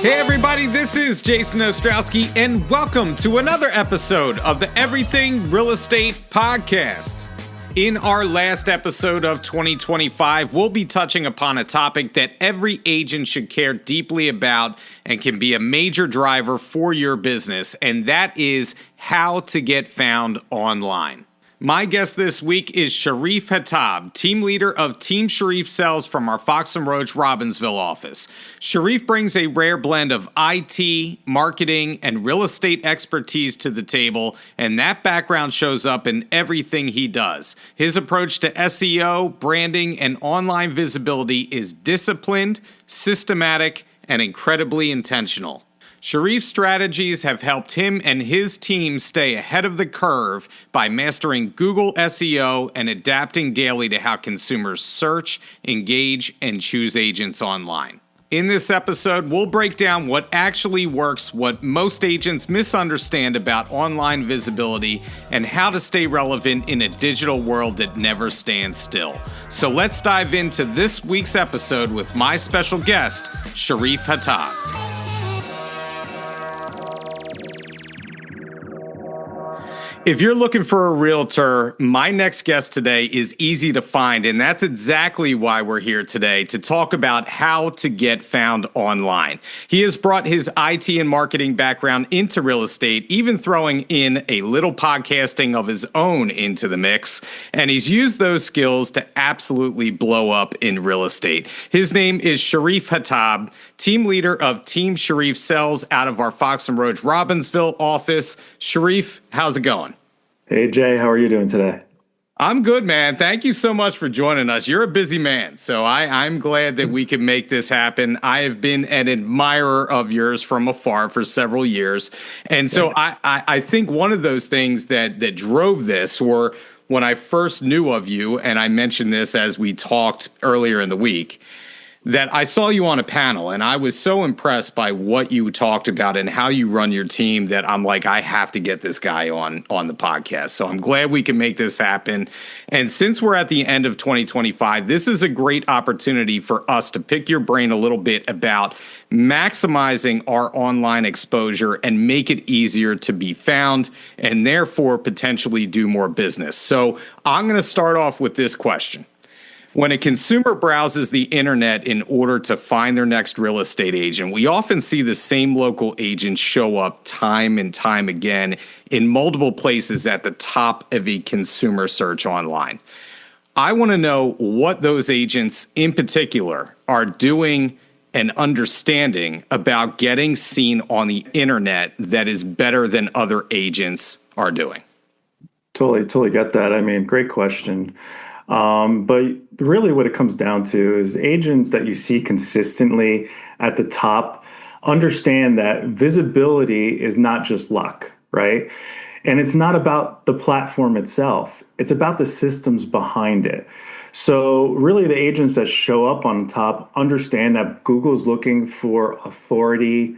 Hey everybody, this is Jason Ostrowski, and welcome to another episode of the Everything Real Estate Podcast. In our last episode of 2025, we'll be touching upon a topic that every agent should care deeply about and can be a major driver for your business, and that is how to get found online. My guest this week is Sharif Hatab, team leader of Team Sharif Sells from our Fox Roach Robbinsville office. Sharif brings a rare blend of IT, marketing, and real estate expertise to the table, and that background shows up in everything he does. His approach to SEO, branding, and online visibility is disciplined, systematic, and incredibly intentional. Sharif's strategies have helped him and his team stay ahead of the curve by mastering Google SEO and adapting daily to how consumers search, engage, and choose agents online. In this episode, we'll break down what actually works, what most agents misunderstand about online visibility, and how to stay relevant in a digital world that never stands still. So let's dive into this week's episode with my special guest, Sharif Hatab. If you're looking for a realtor, my next guest today is easy to find, and that's exactly why we're here today, to talk about how to get found online. He has brought his IT and marketing background into real estate, even throwing in a little podcasting of his own into the mix, and he's used those skills to absolutely blow up in real estate. His name is Sharif Hatab, team leader of Team Sharif Sells out of our Fox Roach Robbinsville office. Sharif, how's it going? Hey, Jay, how are you doing today? I'm good, man. Thank you so much for joining us. You're a busy man, so I'm glad that we can make this happen. I have been an admirer of yours from afar for several years. And so I think one of those things that drove this were when I first knew of you, and I mentioned this as we talked earlier in the week, that I saw you on a panel and I was so impressed by what you talked about and how you run your team that I'm like, I have to get this guy on the podcast. So I'm glad we can make this happen. And since we're at the end of 2025, this is a great opportunity for us to pick your brain a little bit about maximizing our online exposure and make it easier to be found and therefore potentially do more business. So I'm going to start off with this question. When a consumer browses the internet in order to find their next real estate agent, we often see the same local agents show up time and time again in multiple places at the top of a consumer search online. I want to know what those agents in particular are doing and understanding about getting seen on the internet that is better than other agents are doing. Totally get that. I mean, great question. But really what it comes down to is agents that you see consistently at the top understand that visibility is not just luck, right? And it's not about the platform itself. It's about the systems behind it. So really the agents that show up on top understand that Google's looking for authority,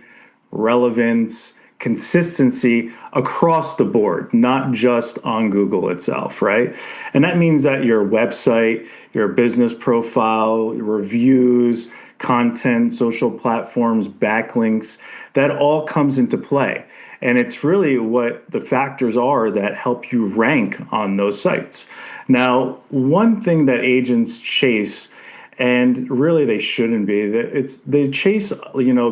relevance, consistency across the board, not just on Google itself, right? And that means that your website, your business profile, your reviews, content, social platforms, backlinks, that all comes into play. And it's really what the factors are that help you rank on those sites. Now, one thing that agents chase, and really they shouldn't be, they chase,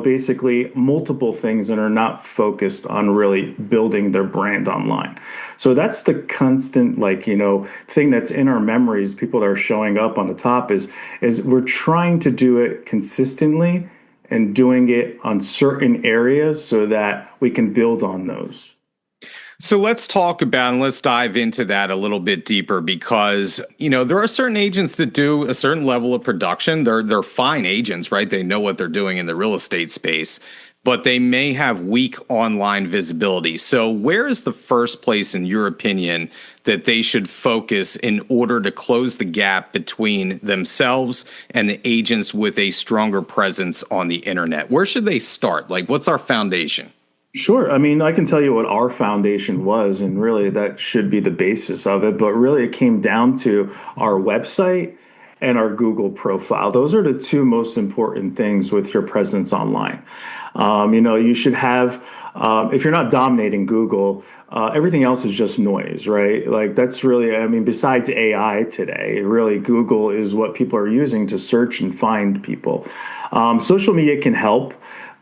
basically multiple things and are not focused on really building their brand online. So that's the constant, thing that's in our memories. People that are showing up on the top is we're trying to do it consistently and doing it on certain areas so that we can build on those. So let's talk about and let's dive into that a little bit deeper because, there are certain agents that do a certain level of production. They're fine agents, right? They know what they're doing in the real estate space, but they may have weak online visibility. So where is the first place, in your opinion, that they should focus in order to close the gap between themselves and the agents with a stronger presence on the internet? Where should they start? What's our foundation? Sure. I mean, I can tell you what our foundation was, and really that should be the basis of it. But really it came down to our website and our Google profile. Those are the two most important things with your presence online. You should have, if you're not dominating Google, everything else is just noise, right? Like that's really, I mean, besides AI today, really Google is what people are using to search and find people. Social media can help,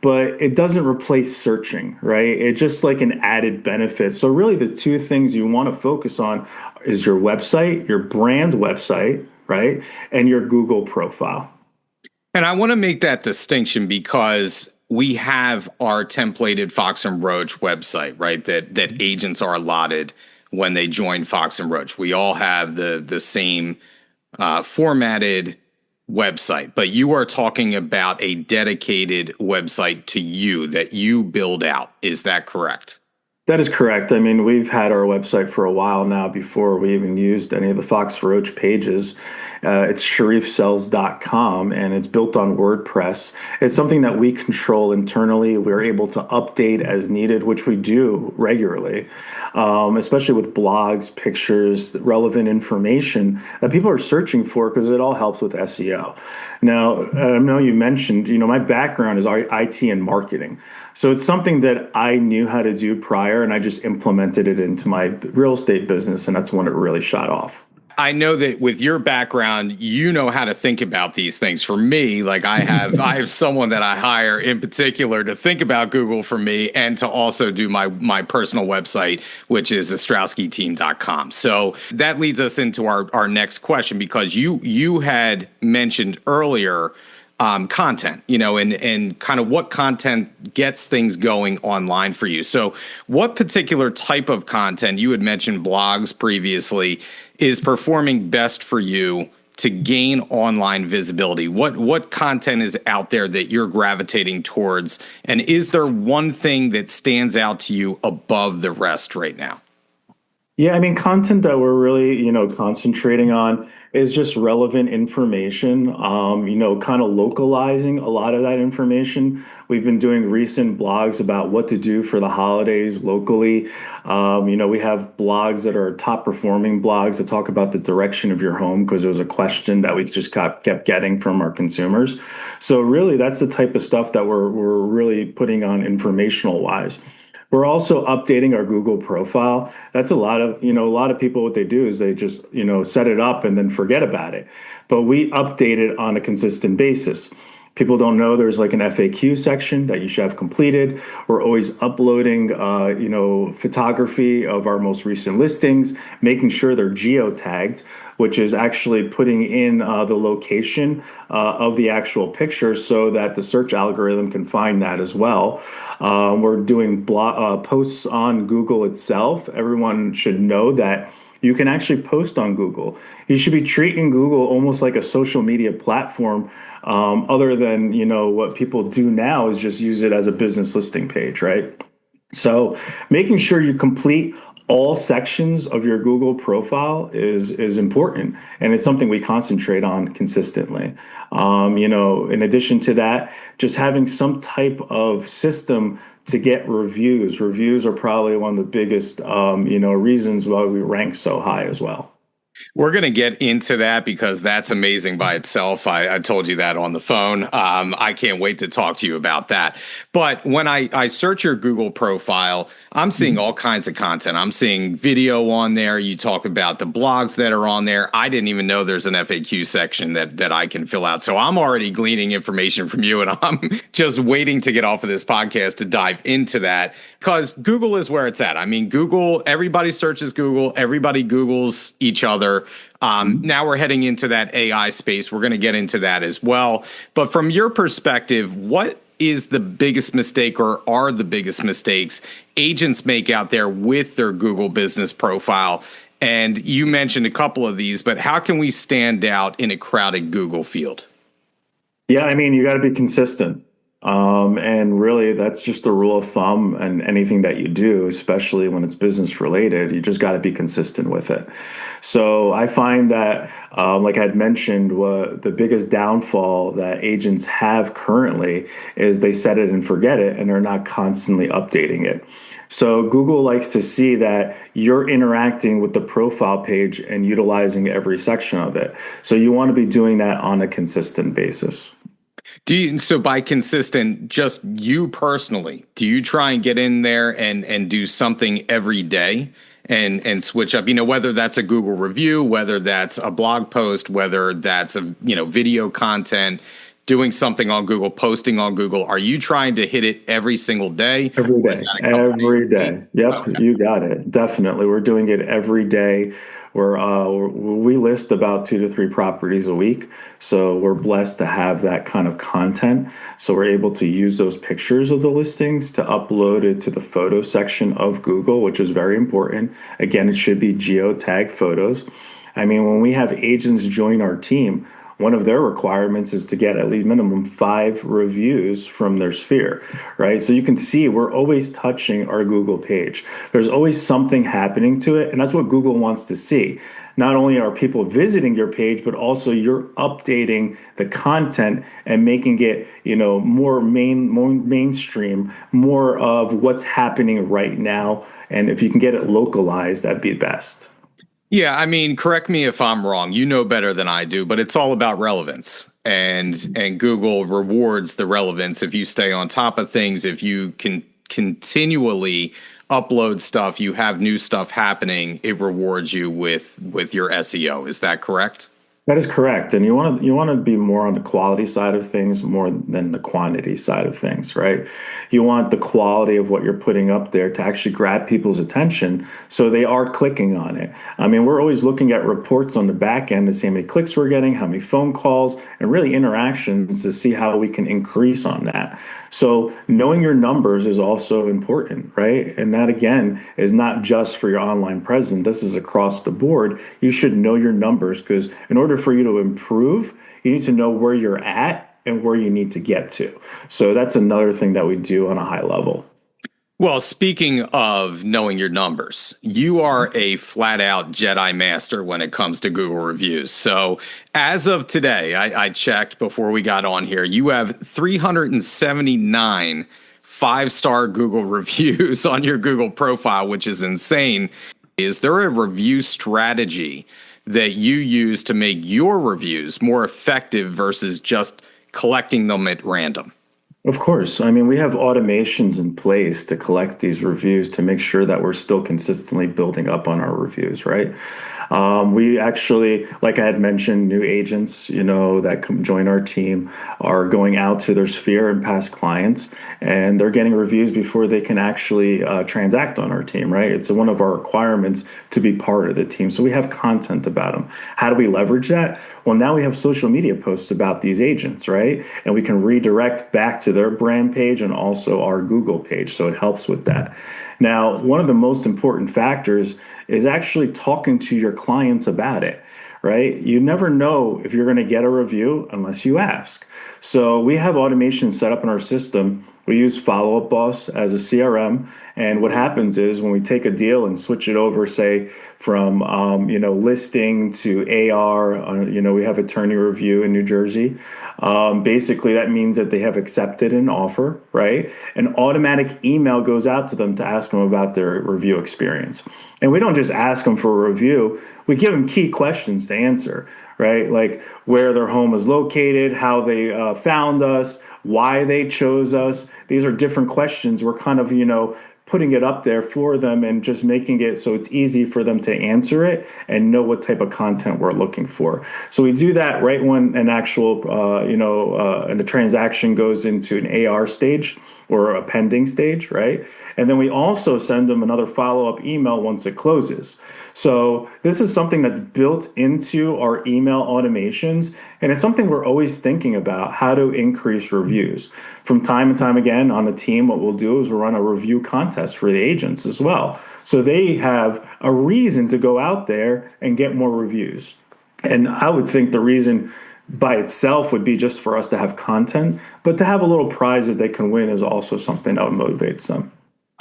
but it doesn't replace searching, right? It's just like an added benefit. So really the two things you want to focus on is your website, your brand website, right? And your Google profile. And I want to make that distinction because we have our templated Fox and Roach website, right? That agents are allotted when they join Fox and Roach. We all have the same formatted website, but you are talking about a dedicated website to you that you build out. Is that correct? That is correct. I mean, we've had our website for a while now before we even used any of the Fox Roach pages. It's sharifsells.com and it's built on WordPress. It's something that we control internally. We're able to update as needed, which we do regularly, especially with blogs, pictures, relevant information that people are searching for because it all helps with SEO. Now, I know you mentioned, my background is IT and marketing. So it's something that I knew how to do prior, and I just implemented it into my real estate business, and that's when it really shot off. I know that with your background, you know how to think about these things. For me, like I have someone that I hire in particular to think about Google for me and to also do my personal website, which is ostrowskiteam.com. So that leads us into our next question, because you had mentioned earlier content, and kind of what content gets things going online for you. So what particular type of content, you had mentioned blogs previously, is performing best for you to gain online visibility? What content is out there that you're gravitating towards? And is there one thing that stands out to you above the rest right now? Yeah, I mean, content that we're really, concentrating on is just relevant information, kind of localizing a lot of that information. We've been doing recent blogs about what to do for the holidays locally. We have blogs that are top performing blogs that talk about the direction of your home because it was a question that we just kept getting from our consumers. So really, that's the type of stuff that we're really putting on informational wise. We're also updating our Google profile. That's a lot of people, what they do is they just, set it up and then forget about it. But we update it on a consistent basis. People don't know there's like an FAQ section that you should have completed. We're always uploading, photography of our most recent listings, making sure they're geotagged, which is actually putting in the location of the actual picture so that the search algorithm can find that as well. We're doing posts on Google itself. Everyone should know that you can actually post on Google. You should be treating Google almost like a social media platform, other than, what people do now is just use it as a business listing page, right? So making sure you complete all sections of your Google profile is important, and it's something we concentrate on consistently. In addition to that, just having some type of system to get reviews. Reviews are probably one of the biggest, reasons why we rank so high as well. We're going to get into that because that's amazing by itself. I told you that on the phone. I can't wait to talk to you about that. But when I search your Google profile, I'm seeing all kinds of content. I'm seeing video on there. You talk about the blogs that are on there. I didn't even know there's an FAQ section that I can fill out. So I'm already gleaning information from you, and I'm just waiting to get off of this podcast to dive into that, because Google is where it's at. I mean, Google, everybody searches Google. Everybody Googles each other. Now we're heading into that AI space. We're going to get into that as well. But from your perspective, what is the biggest mistake, or are the biggest mistakes agents make out there with their Google business profile? And you mentioned a couple of these, but how can we stand out in a crowded Google field? Yeah, I mean, you got to be consistent. And really, that's just the rule of thumb. And anything that you do, especially when it's business related, you just got to be consistent with it. So I find that, like I'd mentioned, the biggest downfall that agents have currently is they set it and forget it, and they're not constantly updating it. So Google likes to see that you're interacting with the profile page and utilizing every section of it. So you want to be doing that on a consistent basis. So by consistent, just you personally, do you try and get in there and do something every day and switch up, whether that's a Google review, whether that's a blog post, whether that's video content, doing something on Google, posting on Google. Are you trying to hit it every single day? Every Or is day, that a couple days every a week? day. Yep, Okay. you got it. Definitely. We're doing it every day. We list about 2 to 3 properties a week. So we're blessed to have that kind of content. So we're able to use those pictures of the listings to upload it to the photo section of Google, which is very important. Again, it should be geotag photos. I mean, when we have agents join our team, one of their requirements is to get at least minimum 5 reviews from their sphere, right? So you can see we're always touching our Google page. There's always something happening to it, and that's what Google wants to see. Not only are people visiting your page, but also you're updating the content and making it, more mainstream, more of what's happening right now. And if you can get it localized, that'd be best. Yeah, I mean, correct me if I'm wrong. You know better than I do, but it's all about relevance. And Google rewards the relevance if you stay on top of things, if you can continually upload stuff, you have new stuff happening, it rewards you with your SEO. Is that correct? That is correct. And you want to be more on the quality side of things more than the quantity side of things, right? You want the quality of what you're putting up there to actually grab people's attention so they are clicking on it. I mean, we're always looking at reports on the back end to see how many clicks we're getting, how many phone calls, and really interactions to see how we can increase on that. So knowing your numbers is also important, right? And that again is not just for your online presence. This is across the board. You should know your numbers because in order for you to improve, you need to know where you're at and where you need to get to. So that's another thing that we do on a high level. Well, speaking of knowing your numbers, you are a flat out Jedi master when it comes to Google reviews. So, as of today, I checked before we got on here, you have 379 5-star Google reviews on your Google profile, which is insane. Is there a review strategy that you use to make your reviews more effective versus just collecting them at random? Of course. I mean, we have automations in place to collect these reviews to make sure that we're still consistently building up on our reviews, right? We actually, like I had mentioned, new agents, that join our team are going out to their sphere and past clients, and they're getting reviews before they can actually transact on our team, right? It's one of our requirements to be part of the team. So we have content about them. How do we leverage that? Well, now we have social media posts about these agents, right? And we can redirect back to their brand page and also our Google page. So it helps with that. Now, one of the most important factors is actually talking to your clients about it, right? You never know if you're going to get a review unless you ask. So we have automation set up in our system. We use Follow Up Boss as a CRM. And what happens is when we take a deal and switch it over, say, from listing to AR, we have attorney review in New Jersey. Basically, that means that they have accepted an offer, right? An automatic email goes out to them to ask them about their review experience. And we don't just ask them for a review, we give them key questions to answer, right? Like where their home is located, how they found us, why they chose us. These are different questions. We're kind of, putting it up there for them and just making it so it's easy for them to answer it and know what type of content we're looking for. So we do that right when an actual, and the transaction goes into an AR stage or a pending stage, right? And then we also send them another follow-up email once it closes. So this is something that's built into our email automations, and it's something we're always thinking about how to increase reviews. From time and time again on the team, what we'll do is we'll run a review contest for the agents as well. So they have a reason to go out there and get more reviews. And I would think the reason by itself would be just for us to have content, but to have a little prize that they can win is also something that motivates them.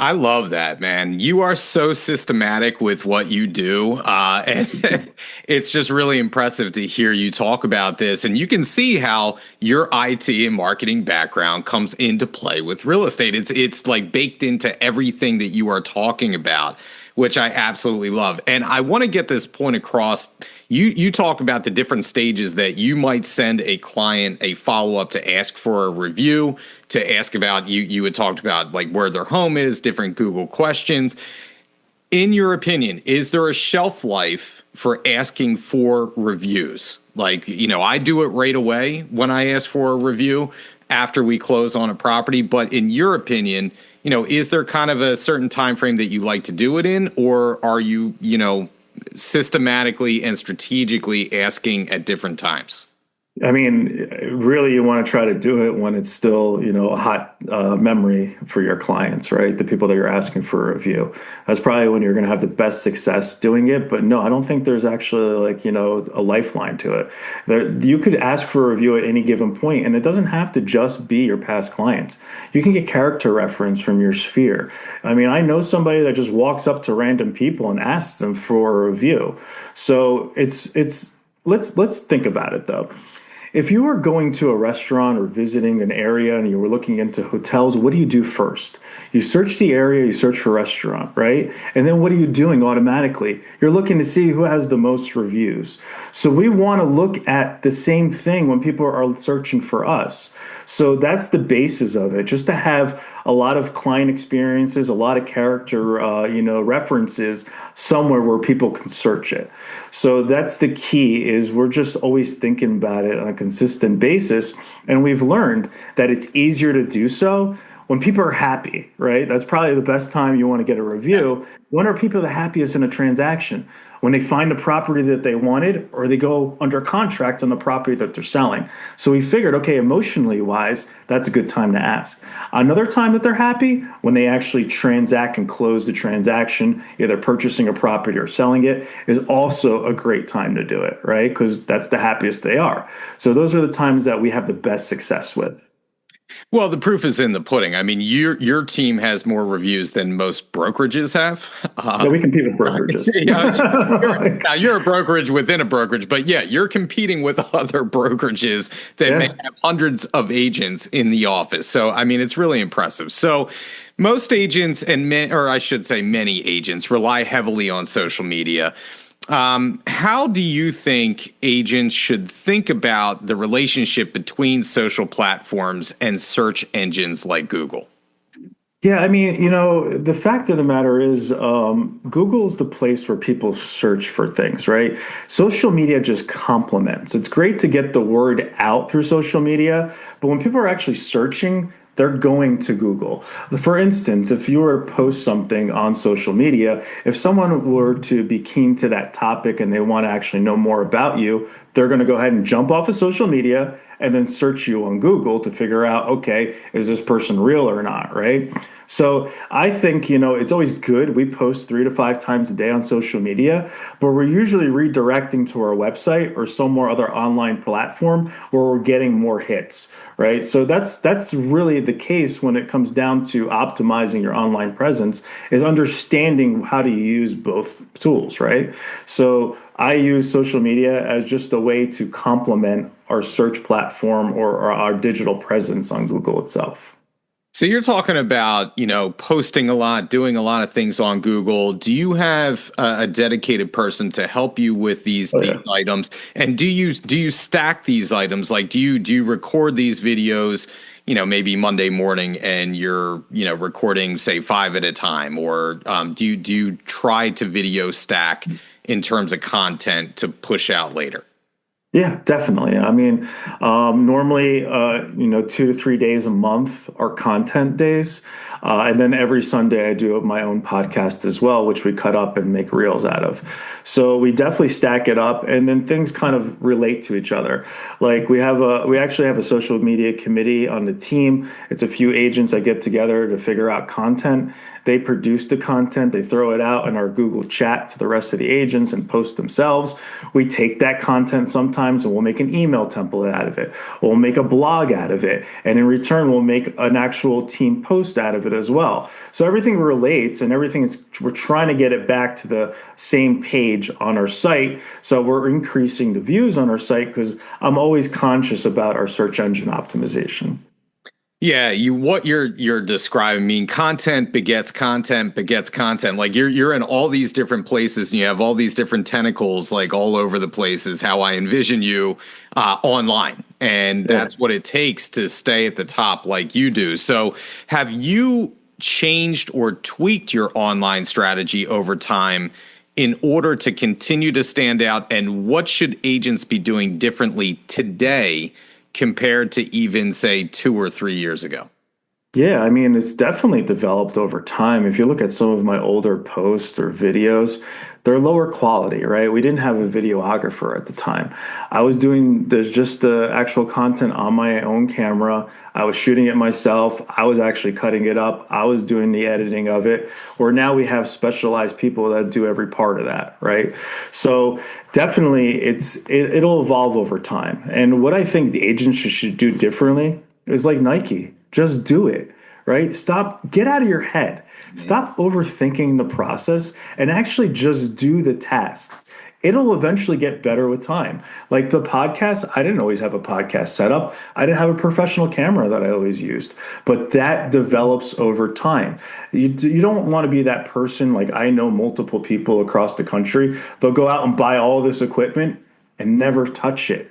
I love that, man. You are so systematic with what you do. And it's just really impressive to hear you talk about this. And you can see how your IT and marketing background comes into play with real estate. It's like baked into everything that you are talking about. which I absolutely love. And I want to get this point across. You talk about the different stages that you might send a client a follow-up to ask for a review, to ask about, you had talked about like where their home is, different Google questions. In your opinion, is there a shelf life for asking for reviews? Like, I do it right away when I ask for a review after we close on a property. But in your opinion, is there kind of a certain time frame that you like to do it in, or are you, systematically and strategically asking at different times? I mean, really, you want to try to do it when it's still, a hot memory for your clients, right? The people that you're asking for a review. That's probably when you're going to have the best success doing it. But no, I don't think there's actually a lifeline to it. You could ask for a review at any given point, and it doesn't have to just be your past clients. You can get character reference from your sphere. I mean, I know somebody that just walks up to random people and asks them for a review. So let's think about it though. If you were going to a restaurant or visiting an area and you were looking into hotels, what do you do first? You search the area, you search for restaurant, right? And then what are you doing automatically? You're looking to see who has the most reviews. So we want to look at the same thing when people are searching for us. So that's the basis of it, just to have a lot of client experiences, a lot of character, references somewhere where people can search it. So that's the key, is we're just always thinking about it on a consistent basis. And we've learned that it's easier to do so when people are happy, right? That's probably the best time you want to get a review. When are people the happiest in a transaction? When they find a property that they wanted, or they go under contract on the property that they're selling. So we figured, okay, emotionally wise, that's a good time to ask. Another time that they're happy, when they actually transact and close the transaction, either purchasing a property or selling it, is also a great time to do it, right? Because that's the happiest they are. So those are the times that we have the best success with. Well, the proof is in the pudding. I mean, your team has more reviews than most brokerages have. Yeah, we compete with brokerages. Now you're a brokerage within a brokerage, but yeah, you're competing with other brokerages that may have hundreds of agents in the office. So, I mean, it's really impressive. So most agents or I should say many agents, rely heavily on social media. How do you think agents should think about the relationship between social platforms and search engines like Google? Yeah, I mean, the fact of the matter is, Google's the place where people search for things, right? Social media just complements. It's great to get the word out through social media, but when people are actually searching, they're going to Google. For instance, if you were to post something on social media, if someone were to be keen to that topic and they want to actually know more about you, they're going to go ahead and jump off of social media and then search you on Google to figure out, okay, is this person real or not, right? So I think, it's always good. We post 3 to 5 times a day on social media, but we're usually redirecting to our website or some more other online platform where we're getting more hits, right? So that's really the case when it comes down to optimizing your online presence, is understanding how to use both tools, right? So I use social media as just a way to complement our search platform or our digital presence on Google itself. So you're talking about, posting a lot, doing a lot of things on Google. Do you have a dedicated person to help you with these items? And do you stack these items? Like, do you record these videos, maybe Monday morning, and you're, recording, say, 5 at a time? Or do you try to video stack in terms of content to push out later? Yeah, definitely. I mean, normally, 2 to 3 days a month are content days. And then every Sunday I do my own podcast as well, which we cut up and make reels out of. So we definitely stack it up, and then things kind of relate to each other. Like we actually have a social media committee on the team. It's a few agents that get together to figure out content. They produce the content, they throw it out in our Google chat to the rest of the agents and post themselves. We take that content sometimes and we'll make an email template out of it. We'll make a blog out of it. And in return, we'll make an actual team post out of it as well. So everything relates, and we're trying to get it back to the same page on our site. So we're increasing the views on our site because I'm always conscious about our search engine optimization. Yeah, what you're describing, content begets content begets content. Like you're in all these different places and you have all these different tentacles like all over the place is how I envision you online. And Yeah. that's what it takes to stay at the top like you do. So have you changed or tweaked your online strategy over time in order to continue to stand out? And what should agents be doing differently today compared to even, say, 2 or 3 years ago? Yeah, I mean, it's definitely developed over time. If you look at some of my older posts or videos, they're lower quality, right? We didn't have a videographer at the time. I was doing just the actual content on my own camera. I was shooting it myself. I was actually cutting it up. I was doing the editing of it. Where now we have specialized people that do every part of that, right? So definitely it'll evolve over time. And what I think the agents should do differently is like Nike. Just do it, right? Get out of your head. Stop overthinking the process and actually just do the tasks. It'll eventually get better with time. Like the podcast, I didn't always have a podcast setup. I didn't have a professional camera that I always used, but that develops over time. You don't want to be that person. Like I know multiple people across the country, they'll go out and buy all this equipment and never touch it.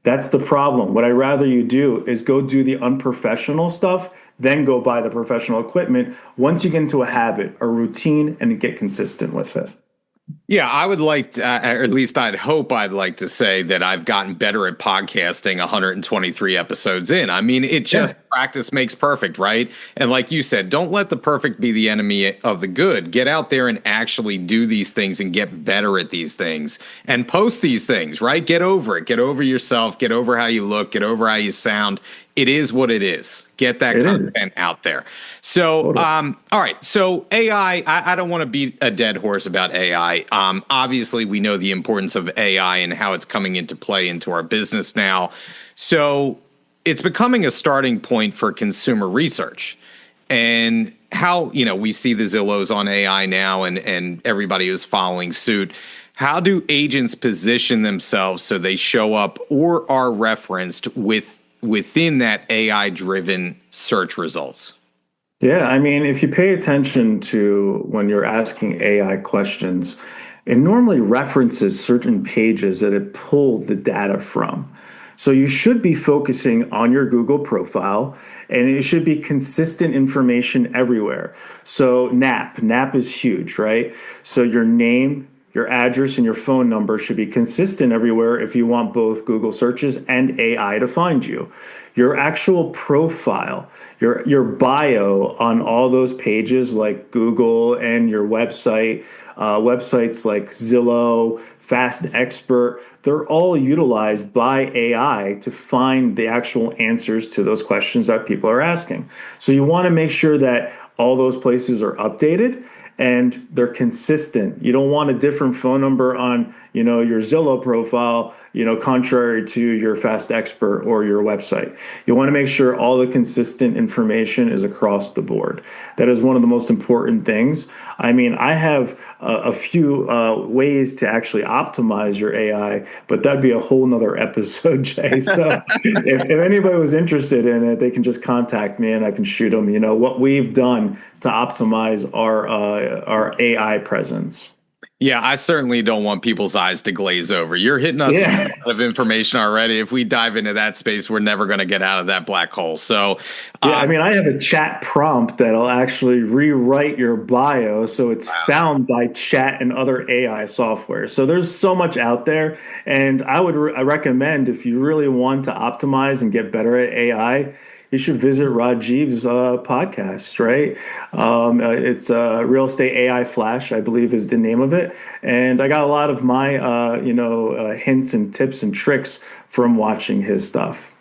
That's the problem. What I'd rather you do is go do the unprofessional stuff, then go buy the professional equipment once you get into a habit, a routine, and get consistent with it. Yeah, I would like to, or at least I'd like to say that I've gotten better at podcasting 123 episodes in. I mean, it just practice makes perfect, right? And like you said, don't let the perfect be the enemy of the good. Get out there and actually do these things and get better at these things and post these things, right? Get over it. Get over yourself. Get over how you look. Get over how you sound. It is what it is. Get that content out there. So, Totally. all right. So AI, I don't want to beat a dead horse about AI. Obviously, we know the importance of AI and how it's coming into play into our business now. So it's becoming a starting point for consumer research. And how, we see the Zillows on AI now and everybody is following suit. How do agents position themselves so they show up or are referenced within that AI-driven search results? Yeah, I mean, if you pay attention to when you're asking AI questions, it normally references certain pages that it pulled the data from. So you should be focusing on your Google profile and it should be consistent information everywhere. So NAP is huge, right? So your name, your address, and your phone number should be consistent everywhere if you want both Google searches and AI to find you. Your actual profile, your bio on all those pages like Google and your website, websites like Zillow, Fast Expert, they're all utilized by AI to find the actual answers to those questions that people are asking. So you want to make sure that all those places are updated and they're consistent. You don't want a different phone number on, your Zillow profile, contrary to your Fast Expert or your website. You want to make sure all the consistent information is across the board. That is one of the most important things. I mean, I have a few ways to actually optimize your AI, but that'd be a whole nother episode, Jay. So if anybody was interested in it, they can just contact me and I can shoot them, what we've done to optimize our AI presence. Yeah, I certainly don't want people's eyes to glaze over. You're hitting us with a lot of information already. If we dive into that space, we're never going to get out of that black hole. So, yeah, I mean, I have a chat prompt that'll actually rewrite your bio so it's found by chat and other AI software. So there's so much out there, and I recommend if you really want to optimize and get better at AI, you should visit Rajiv's podcast, right? It's Real Estate AI Flash, I believe is the name of it. And I got a lot of my, hints and tips and tricks from watching his stuff.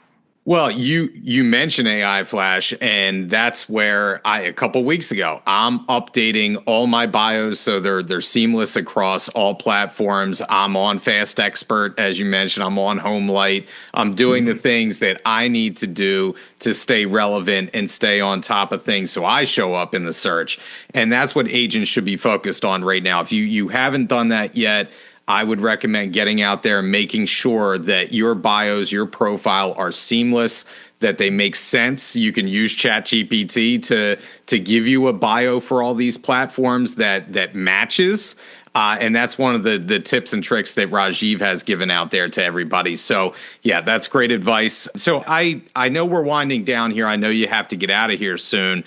well, you mentioned AI Flash, and that's where a couple weeks ago, I'm updating all my bios so they're seamless across all platforms. I'm on Fast Expert, as you mentioned. I'm on Homelight. I'm doing the things that I need to do to stay relevant and stay on top of things so I show up in the search. And that's what agents should be focused on right now. If you haven't done that yet, I would recommend getting out there and making sure that your bios, your profile are seamless, that they make sense. You can use ChatGPT to give you a bio for all these platforms that matches. And that's one of the tips and tricks that Rajiv has given out there to everybody. So yeah, that's great advice. So I know we're winding down here. I know you have to get out of here soon.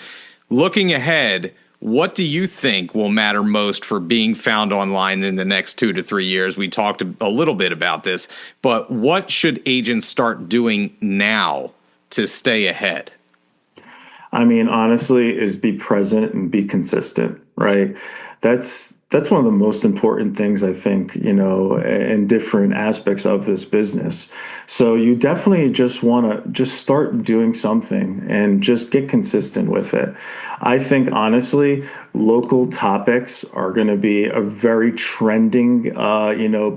Looking ahead, what do you think will matter most for being found online in the next 2 to 3 years? We talked a little bit about this, but what should agents start doing now to stay ahead? I mean, honestly, is be present and be consistent, right? That's one of the most important things, I think, in different aspects of this business. So you definitely just want to just start doing something and just get consistent with it. I think, honestly, local topics are going to be a very trending,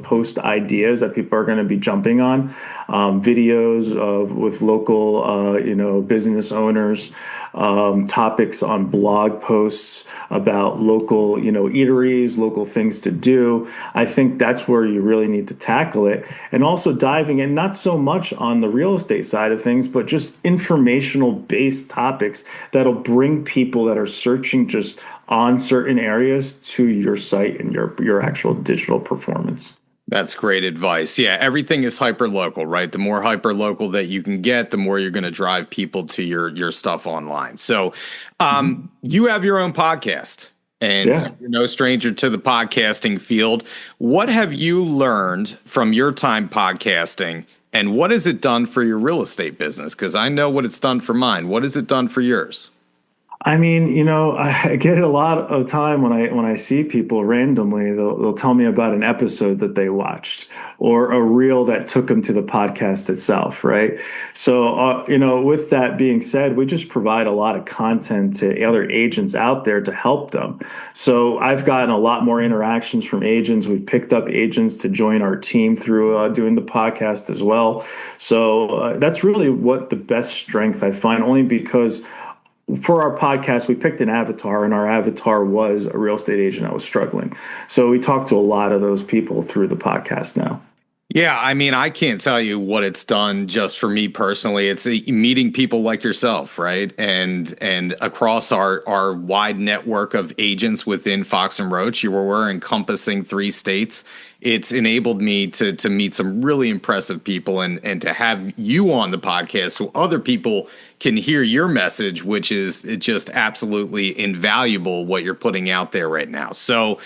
post ideas that people are going to be jumping on. Videos with local, business owners, topics on blog posts about local, eateries, local things to do. I think that's where you really need to tackle it. And also diving in, not so much on the real estate side of things, but just informational based topics that'll bring people that are searching just on certain areas to your site and your actual digital performance. That's great advice. Yeah, everything is hyper local, right? The more hyper local that you can get, the more you're going to drive people to your stuff online. So, you have your own podcast, and so you're no stranger to the podcasting field. What have you learned from your time podcasting, and what has it done for your real estate business? Because I know what it's done for mine. What has it done for yours? I mean, I get it a lot of time when I see people randomly, they'll tell me about an episode that they watched or a reel that took them to the podcast itself, right? So, with that being said, we just provide a lot of content to other agents out there to help them. So I've gotten a lot more interactions from agents. We've picked up agents to join our team through doing the podcast as well. So that's really what the best strength I find, only because for our podcast, we picked an avatar, and our avatar was a real estate agent that was struggling. So we talked to a lot of those people through the podcast now. Yeah, I mean, I can't tell you what it's done just for me personally. It's meeting people like yourself, right? And across our wide network of agents within Fox and Roach, we're encompassing 3 states. It's enabled me to meet some really impressive people and to have you on the podcast so other people can hear your message, which is just absolutely invaluable what you're putting out there right now. So,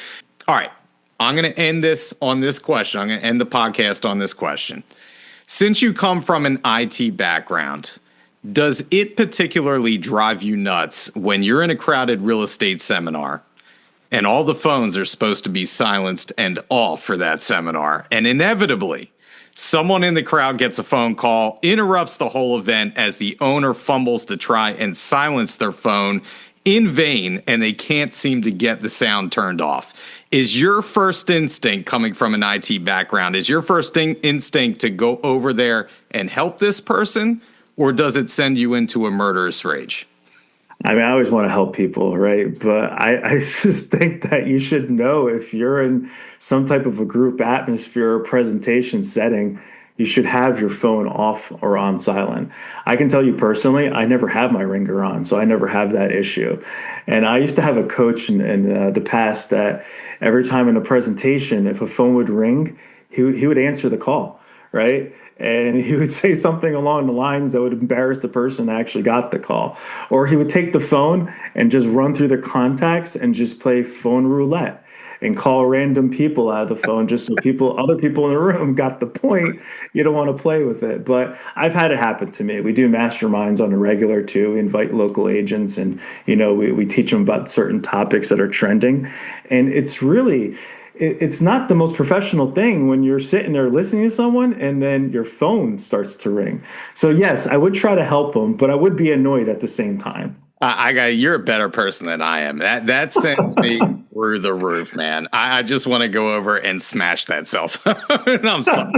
all right. I'm going to end this on this question. I'm going to end the podcast on this question. Since you come from an IT background, does it particularly drive you nuts when you're in a crowded real estate seminar and all the phones are supposed to be silenced and off for that seminar, and inevitably someone in the crowd gets a phone call, interrupts the whole event as the owner fumbles to try and silence their phone in vain, and they can't seem to get the sound turned off? Is your first instinct, coming from an IT background, is your first instinct to go over there and help this person, or does it send you into a murderous rage? I mean, I always want to help people, right? But I just think that you should know, if you're in some type of a group atmosphere or presentation setting, you should have your phone off or on silent. I can tell you personally, I never have my ringer on, so I never have that issue. And I used to have a coach in the past that every time in a presentation, if a phone would ring, he would answer the call, right? And he would say something along the lines that would embarrass the person that actually got the call. Or he would take the phone and just run through the contacts and just play phone roulette and call random people out of the phone just so other people in the room got the point. You don't want to play with it. But I've had it happen to me. We do masterminds on a regular too. We invite local agents, and we teach them about certain topics that are trending. And it's not the most professional thing when you're sitting there listening to someone and then your phone starts to ring. So yes, I would try to help them, but I would be annoyed at the same time. You're a better person than I am. That sends me through the roof, man. I just want to go over and smash that cell phone. I'm sorry.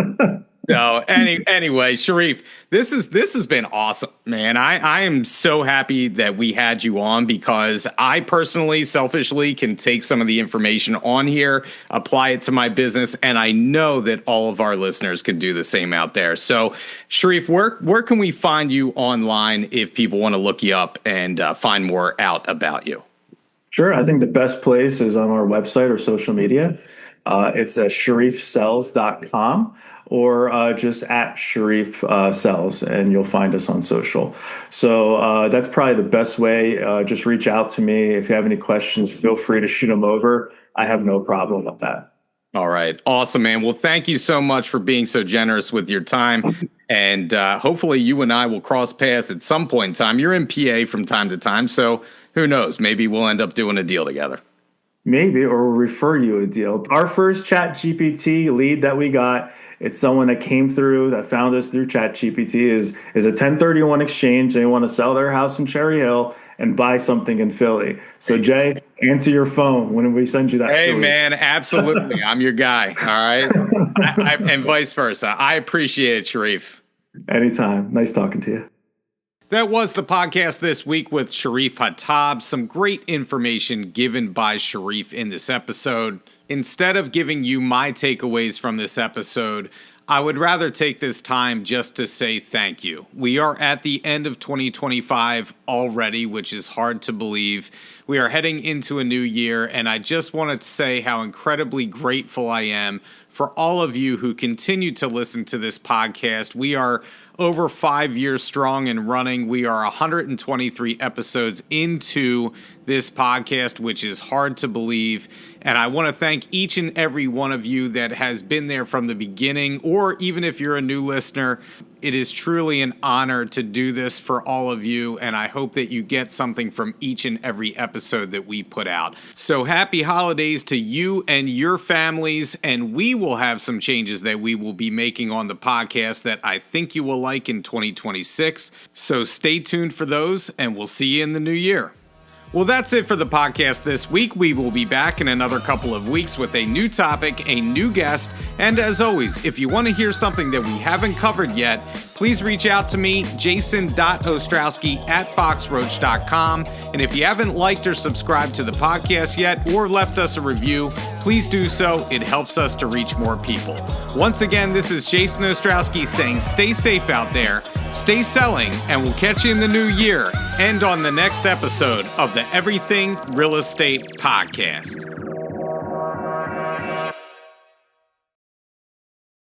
So anyway, Sharif, this has been awesome, man. I am so happy that we had you on because I personally, selfishly, can take some of the information on here, apply it to my business, and I know that all of our listeners can do the same out there. So, Sharif, where can we find you online if people want to look you up and find more out about you? Sure. I think the best place is on our website or social media. It's sharifsells.com or just at Sharif Sells, and you'll find us on social. So that's probably the best way. Just reach out to me. If you have any questions, feel free to shoot them over. I have no problem with that. All right. Awesome, man. Well, thank you so much for being so generous with your time. And hopefully you and I will cross paths at some point in time. You're in PA from time to time, so who knows? Maybe we'll end up doing a deal together. Maybe, or we'll refer you a deal. Our first ChatGPT lead that we got, it's someone that came through, that found us through ChatGPT, is a 1031 exchange. They want to sell their house in Cherry Hill and buy something in Philly. So Jay, answer your phone when we send you that. Hey, Philly. man, absolutely. I'm your guy. All right. And vice versa. I appreciate it, Sharif. Anytime. Nice talking to you. That was the podcast this week with Sharif Hatab. Some great information given by Sharif in this episode. Instead of giving you my takeaways from this episode, I would rather take this time just to say thank you. We are at the end of 2025 already, which is hard to believe. We are heading into a new year, and I just wanted to say how incredibly grateful I am for all of you who continue to listen to this podcast. We are over 5 years strong and running. We are 123 episodes into this podcast, which is hard to believe. And I want to thank each and every one of you that has been there from the beginning, or even if you're a new listener. It is truly an honor to do this for all of you, and I hope that you get something from each and every episode that we put out. So happy holidays to you and your families, and we will have some changes that we will be making on the podcast that I think you will like in 2026. So stay tuned for those, and we'll see you in the new year. Well, that's it for the podcast this week. We will be back in another couple of weeks with a new topic, a new guest, and as always, if you want to hear something that we haven't covered yet, please reach out to me, jason.ostrowski@foxroach.com. And if you haven't liked or subscribed to the podcast yet or left us a review, please do so. It helps us to reach more people. Once again, this is Jason Ostrowski saying stay safe out there, stay selling, and we'll catch you in the new year and on the next episode of the Everything Real Estate Podcast.